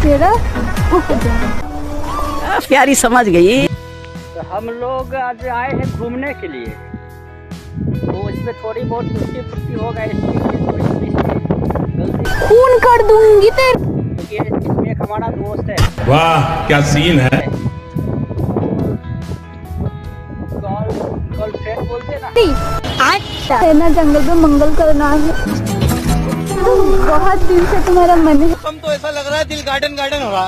तेरा प्यारी समझ गई। तो हम लोग आज आए हैं घूमने के लिए, तो इसमें थोड़ी बहुत टूटी फुटी हो गई, थोड़ी गलती खून कर दूंगी तेरे। क्योंकि इसमें एक हमारा दोस्त है, वाह क्या सीन है। गर्लफ्रेंड बोलते ना, आज ना जंगल में मंगल करना है। बहुत दिन से तुम्हारा मन है। हम तो ऐसा लग रहा है दिल गार्डन गार्डन हो रहा।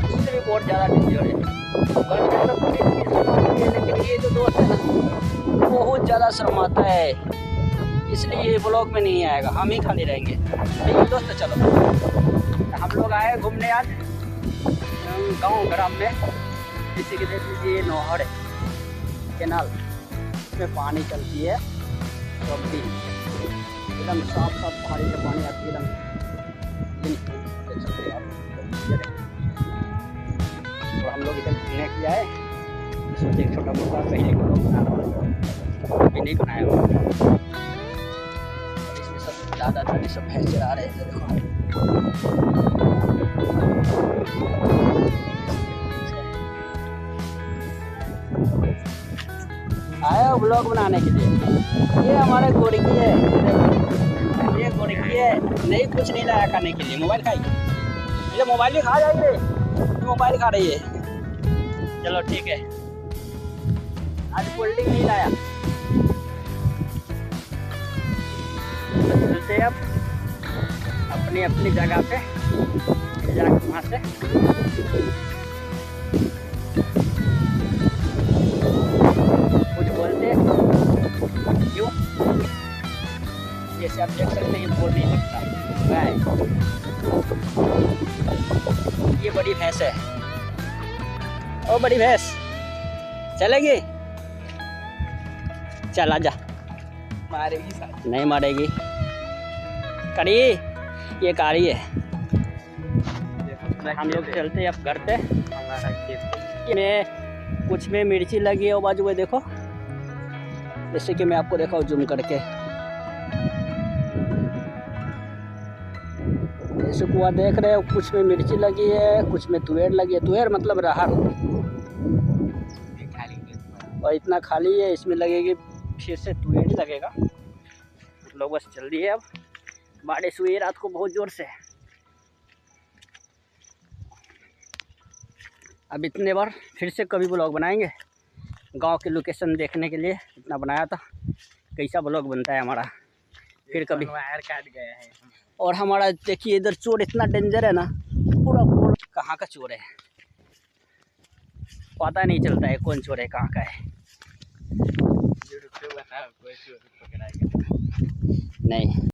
इससे भी बहुत ज़्यादा डेंजर है। गर्लफ्रेंड तो पुलिस की, लेकिन ये जो दोस्त है ना बहुत ज़्यादा शर्माता है, इसलिए ये ब्लॉग में नहीं आएगा, हम ही खाली रहेंगे। ठीक दोस्त, चलो हम लोग आए घूमने आज गाँव ग्राम में। जैसे कि देख लीजिए ये नौहर है, केनाल, इसमें पानी चलती है, तो एकदम साफ साफ पहाड़ी से पानी आती है, देख सकते हैं आप। तो हम लोग इधर घूमने के लिए आए, सोचे एक छोटा मोटा पहले को बनाना, अभी नहीं बनाया हुआ। इसमें सब दादा दादी सब भैंस चरा रहे थे, देखो आया ब्लॉग बनाने के लिए। ये हमारे गोरकी है, ये गोरकी है, नहीं कुछ नहीं लाया खाने के लिए, मोबाइल खाएगी, ये मोबाइल भी खा जाएगी, ये मोबाइल खा रही है। चलो ठीक है, आज कोल्ड ड्रिंक नहीं लाया, तो चलते अब अपनी अपनी जगह पे जाकर वहाँ से कुछ बोलते क्यों, जैसे आप देख सकते हैं ये बोल नहीं सकता। ये बड़ी भैंस है, ओ बड़ी भैंस चलेगी, चल आजा। मारेगी साथ। नहीं मारेगी, करी ये कारी है। हम लोग चलते अब घर पे। हमारा खेत में कुछ में मिर्ची लगी है, वो बाजू में देखो, जैसे कि मैं आपको दिखाऊं जूम करके, जैसे कुआ देख रहे हो, कुछ में मिर्ची लगी है, कुछ में तुअर लगी है। तुअर मतलब राहर, और इतना खाली है, इसमें लगेगी फिर से तुअर ही लगेगा। लोग बस जल्दी है, अब बारिश हुई रात को बहुत ज़ोर से। अब इतने बार फिर से कभी ब्लॉग बनाएंगे, गांव के लोकेशन देखने के लिए इतना बनाया था, कैसा ब्लॉग बनता है हमारा फिर कभी। वायर काट गया है। और हमारा देखिए इधर चोर इतना डेंजर है ना, पूरा पूरा कहाँ का चोर है पता नहीं चलता है, कौन चोर है कहाँ का है। कोई चोर पकड़ाएगा नहीं